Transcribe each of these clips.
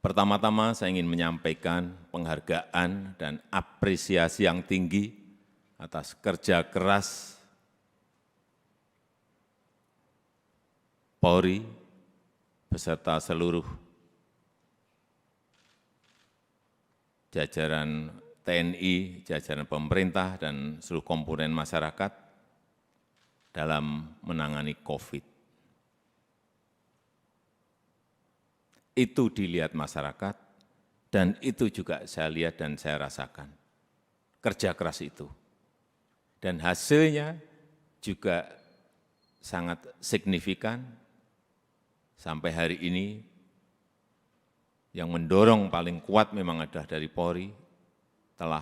Pertama-tama saya ingin menyampaikan penghargaan dan apresiasi yang tinggi atas kerja keras Polri beserta seluruh jajaran TNI, jajaran pemerintah, dan seluruh komponen masyarakat dalam menangani COVID. Itu dilihat masyarakat, dan itu juga saya lihat dan saya rasakan. Kerja keras itu. Dan hasilnya juga sangat signifikan. Sampai hari ini, yang mendorong paling kuat memang adalah dari Polri, telah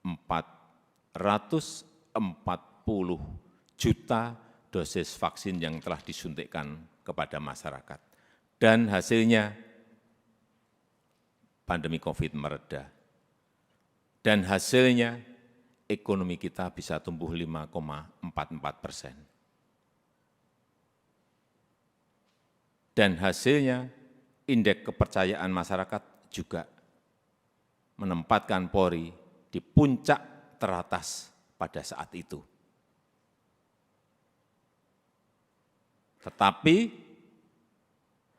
440 juta dosis vaksin yang telah disuntikkan kepada masyarakat. Dan hasilnya pandemi COVID mereda. Dan hasilnya ekonomi kita bisa tumbuh 5,44%. Dan hasilnya indeks kepercayaan masyarakat juga menempatkan Polri di puncak teratas pada saat itu. Tetapi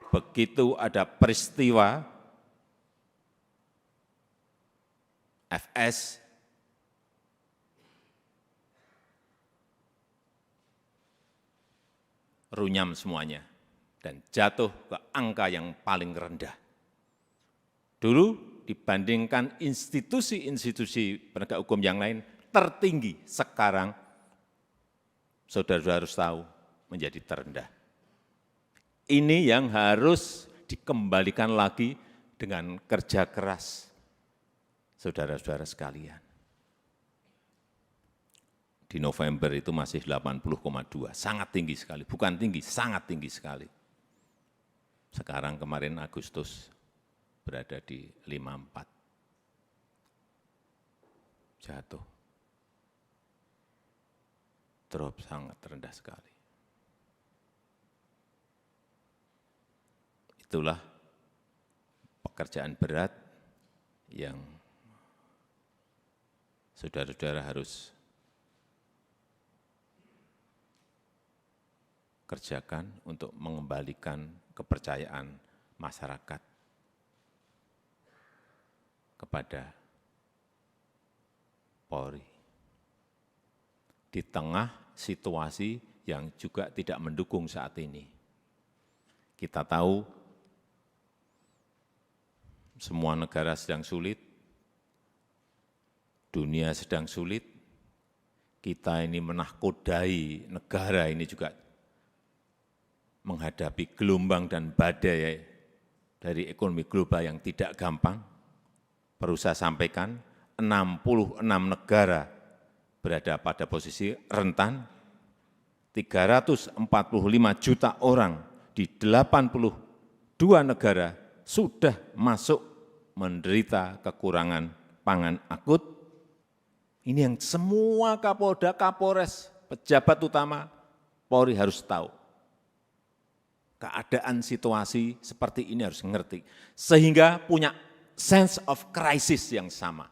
begitu ada peristiwa FS, runyam semuanya dan jatuh ke angka yang paling rendah. Dulu dibandingkan institusi-institusi penegak hukum yang lain tertinggi, sekarang saudara-saudara harus tahu menjadi terendah. Ini yang harus dikembalikan lagi dengan kerja keras saudara-saudara sekalian. Di November itu masih 80,2, sangat tinggi sekali, bukan tinggi, sangat tinggi sekali. Sekarang kemarin Agustus berada di 54, jatuh, drop sangat rendah sekali. Itulah pekerjaan berat yang saudara-saudara harus kerjakan untuk mengembalikan kepercayaan masyarakat kepada Polri. Di tengah situasi yang juga tidak mendukung saat ini. Kita tahu semua negara sedang sulit, dunia sedang sulit, kita ini menahkodai negara ini juga menghadapi gelombang dan badai dari ekonomi global yang tidak gampang. Perlu saya sampaikan, 66 negara berada pada posisi rentan, 345 juta orang di 82 negara sudah masuk menderita kekurangan pangan akut. Ini yang semua Kapolda, Kapolres, pejabat utama Polri harus tahu. Keadaan situasi seperti ini harus ngerti, sehingga punya sense of crisis yang sama.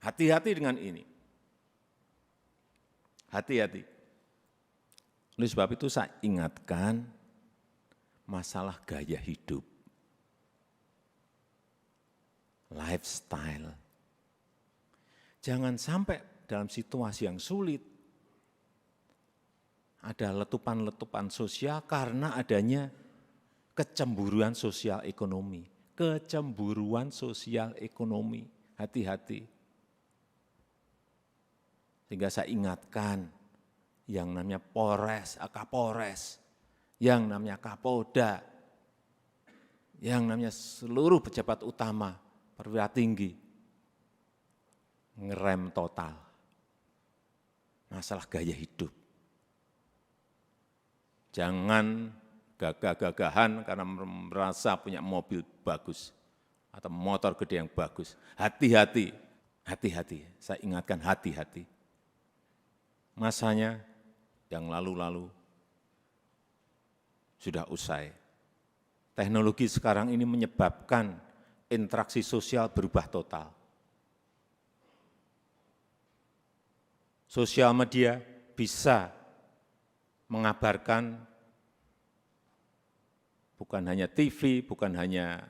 Hati-hati dengan ini. Hati-hati. Oleh sebab itu saya ingatkan masalah gaya hidup, lifestyle. Jangan sampai dalam situasi yang sulit, ada letupan-letupan sosial karena adanya kecemburuan sosial ekonomi. Kecemburuan sosial ekonomi, hati-hati. Sehingga saya ingatkan yang namanya Polres, Kapolres, yang namanya Kapolda, yang namanya seluruh pejabat utama, perwira tinggi, ngerem total masalah gaya hidup. Jangan gagah-gagahan karena merasa punya mobil bagus atau motor gede yang bagus. Hati-hati, hati-hati. Saya ingatkan hati-hati. Masanya yang lalu-lalu sudah usai. Teknologi sekarang ini menyebabkan interaksi sosial berubah total. Sosial media bisa mengabarkan bukan hanya TV, bukan hanya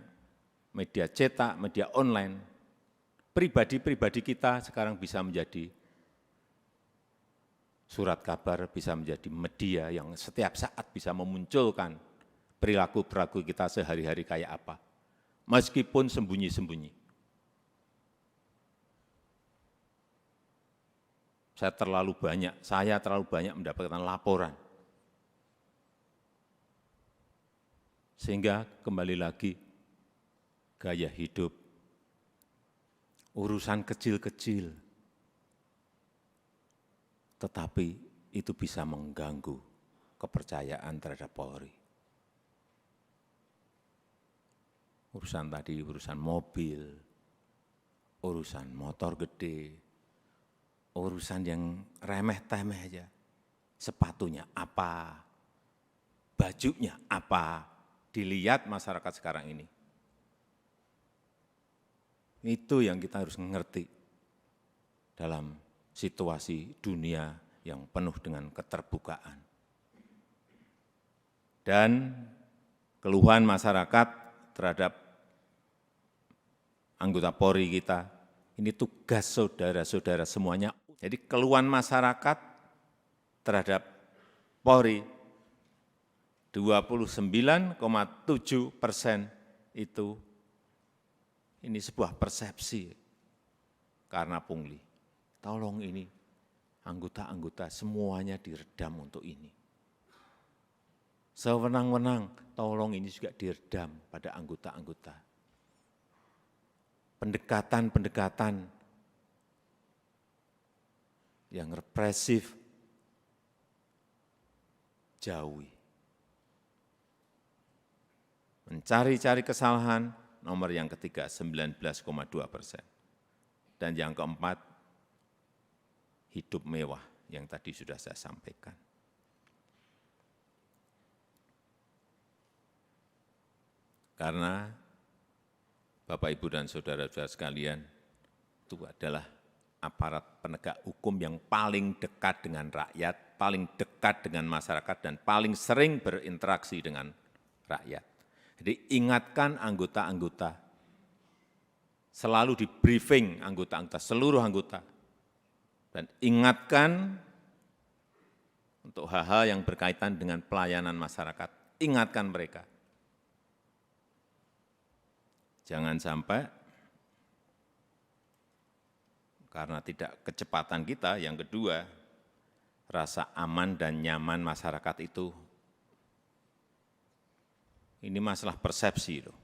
media cetak, media online. Pribadi-pribadi kita sekarang bisa menjadi surat kabar, bisa menjadi media yang setiap saat bisa memunculkan perilaku-perilaku kita sehari-hari kayak apa, meskipun sembunyi-sembunyi. Saya terlalu banyak mendapatkan laporan. Sehingga kembali lagi, gaya hidup, urusan kecil-kecil, tetapi itu bisa mengganggu kepercayaan terhadap Polri. Urusan tadi, urusan mobil, urusan motor gede, urusan yang remeh-temeh aja. Sepatunya apa, bajunya apa, dilihat masyarakat sekarang ini. Itu yang kita harus mengerti dalam situasi dunia yang penuh dengan keterbukaan. Dan keluhan masyarakat terhadap anggota Polri kita, ini tugas saudara-saudara semuanya. Jadi keluhan masyarakat terhadap Polri 29,7% itu ini sebuah persepsi karena pungli. Tolong ini anggota-anggota semuanya diredam untuk ini. Sewenang-wenang, tolong ini juga diredam pada anggota-anggota. Pendekatan-pendekatan yang represif, jauhi. Mencari-cari kesalahan, nomor yang ketiga 19,2%. Dan yang keempat, hidup mewah yang tadi sudah saya sampaikan. Karena Bapak, Ibu, dan saudara-saudara sekalian, itu adalah aparat penegak hukum yang paling dekat dengan rakyat, paling dekat dengan masyarakat, dan paling sering berinteraksi dengan rakyat. Jadi ingatkan anggota-anggota, selalu di briefing anggota-anggota, seluruh anggota, dan ingatkan untuk hal-hal yang berkaitan dengan pelayanan masyarakat, ingatkan mereka. Jangan sampai karena tidak kecepatan kita, yang kedua, rasa aman dan nyaman masyarakat itu, ini masalah persepsi loh.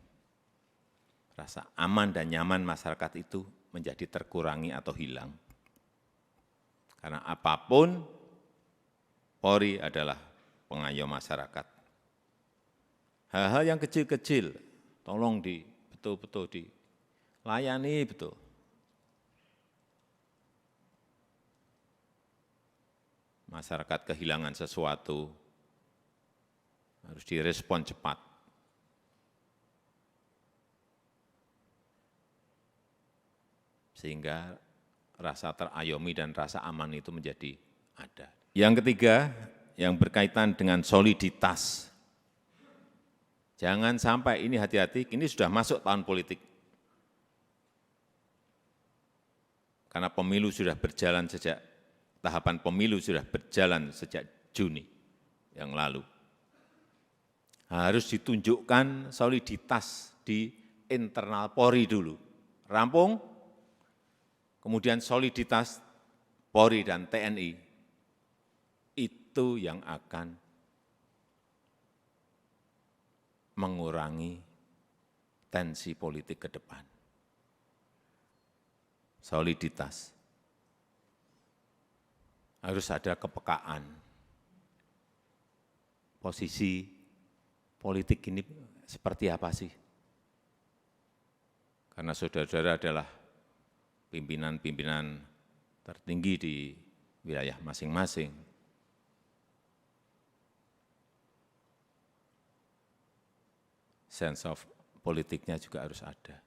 Rasa aman dan nyaman masyarakat itu menjadi terkurangi atau hilang. Karena apapun, Polri adalah pengayom masyarakat. Hal-hal yang kecil-kecil, tolong betul-betul dilayani betul. Masyarakat kehilangan sesuatu, harus direspon cepat. Sehingga rasa terayomi dan rasa aman itu menjadi ada. Yang ketiga, yang berkaitan dengan soliditas. Jangan sampai ini, hati-hati, ini sudah masuk tahun politik. Karena pemilu sudah berjalan tahapan pemilu sudah berjalan sejak Juni yang lalu. Harus ditunjukkan soliditas di internal Polri dulu. Rampung, kemudian soliditas Polri dan TNI. Itu yang akan mengurangi tensi politik ke depan. Soliditas. Harus ada kepekaan. Posisi politik ini seperti apa sih? Karena saudara-saudara adalah pimpinan-pimpinan tertinggi di wilayah masing-masing. sense of politiknya juga harus ada.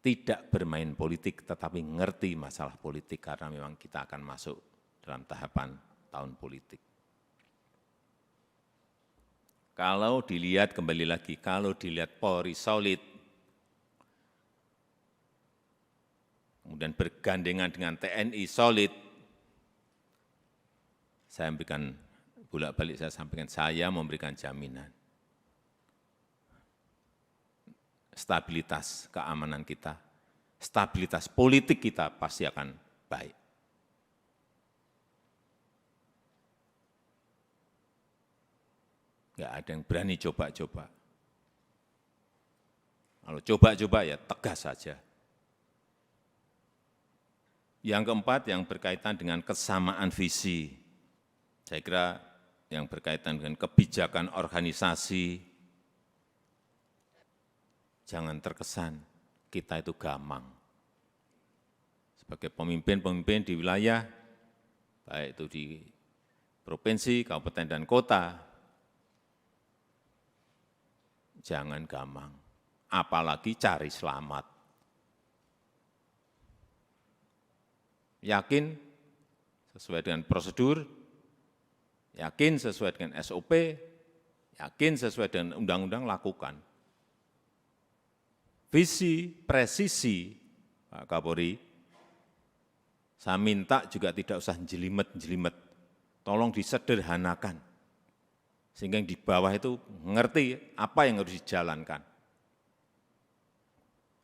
Tidak bermain politik, tetapi ngerti masalah politik, karena memang kita akan masuk dalam tahapan tahun politik. Kalau dilihat, kembali lagi, kalau dilihat Polri solid, kemudian bergandengan dengan TNI solid, saya memberikan bolak-balik, saya sampaikan, saya memberikan jaminan stabilitas keamanan kita, stabilitas politik kita pasti akan baik. Enggak ada yang berani coba-coba. Kalau coba-coba ya tegas saja. Yang keempat, yang berkaitan dengan kesamaan visi. Saya kira yang berkaitan dengan kebijakan organisasi, jangan terkesan kita itu gamang. Sebagai pemimpin-pemimpin di wilayah, baik itu di provinsi, kabupaten, dan kota, jangan gamang, apalagi cari selamat. Yakin sesuai dengan prosedur, yakin sesuai dengan SOP, yakin sesuai dengan undang-undang, lakukan. Visi, presisi, Pak Kapolri, saya minta juga tidak usah jelimet-jelimet, tolong disederhanakan, sehingga yang di bawah itu ngerti apa yang harus dijalankan.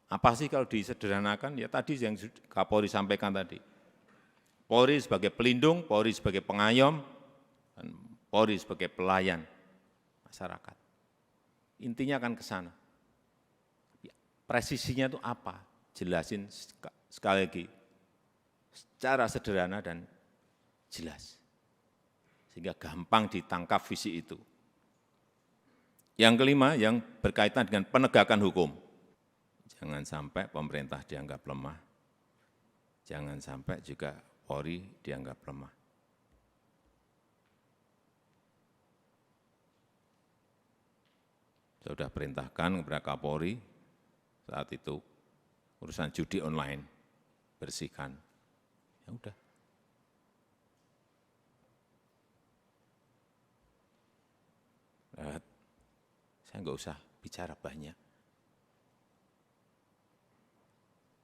Apa sih kalau disederhanakan? Ya tadi yang Kapolri sampaikan tadi. Polri sebagai pelindung, Polri sebagai pengayom, dan Polri sebagai pelayan masyarakat. Intinya akan ke sana. Presisinya itu apa? Jelasin sekali lagi, secara sederhana dan jelas. Sehingga gampang ditangkap visi itu. Yang kelima, yang berkaitan dengan penegakan hukum. Jangan sampai pemerintah dianggap lemah. Jangan sampai juga Polri dianggap lemah. Saya sudah perintahkan kepada Kapolri saat itu urusan judi online, bersihkan. Ya udah. Saya enggak usah bicara banyak.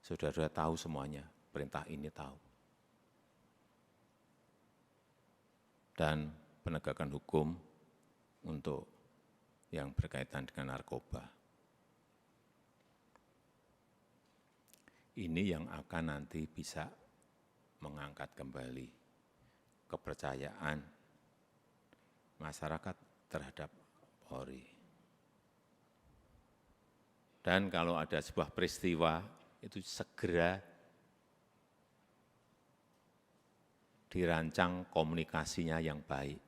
Saudara-saudara tahu semuanya, perintah ini tahu. Dan penegakan hukum untuk yang berkaitan dengan narkoba. Ini yang akan nanti bisa mengangkat kembali kepercayaan masyarakat terhadap Polri. Dan kalau ada sebuah peristiwa, itu segera dirancang komunikasinya yang baik.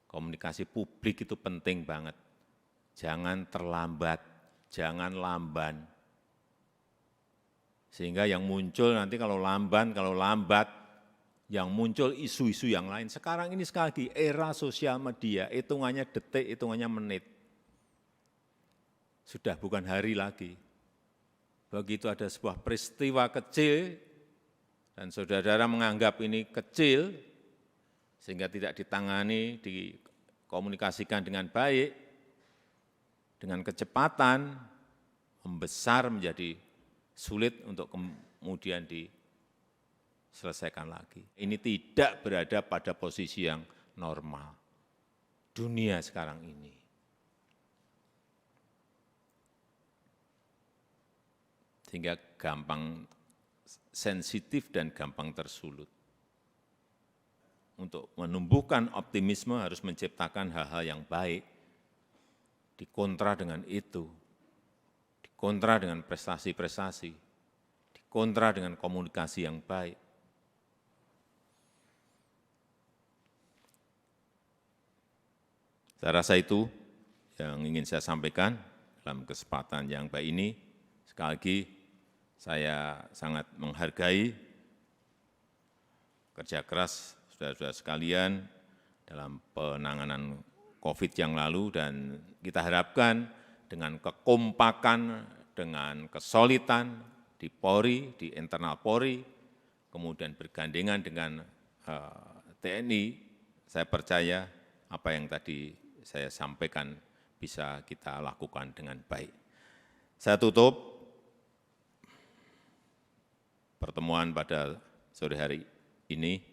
Komunikasi publik itu penting banget. Jangan terlambat, jangan lamban. Sehingga yang muncul nanti kalau lambat, yang muncul isu-isu yang lain. Sekarang ini sekali lagi, era sosial media, hitungannya detik, hitungannya menit. Sudah bukan hari lagi. Begitu ada sebuah peristiwa kecil, dan saudara-saudara menganggap ini kecil, sehingga tidak ditangani, dikomunikasikan dengan baik, dengan kecepatan, membesar menjadi sulit untuk kemudian diselesaikan lagi. Ini tidak berada pada posisi yang normal. Dunia sekarang ini. Sehingga gampang sensitif dan gampang tersulut. Untuk menumbuhkan optimisme harus menciptakan hal-hal yang baik, dikontra dengan itu, dikontra dengan prestasi-prestasi, dikontra dengan komunikasi yang baik. Saya rasa itu yang ingin saya sampaikan dalam kesempatan yang baik ini. Sekali lagi, saya sangat menghargai kerja keras saudara-saudara sekalian dalam penanganan COVID yang lalu, dan kita harapkan dengan kekompakan, dengan kesolidan di Polri, di internal Polri, kemudian bergandengan dengan TNI, saya percaya apa yang tadi saya sampaikan bisa kita lakukan dengan baik. Saya tutup pertemuan pada sore hari ini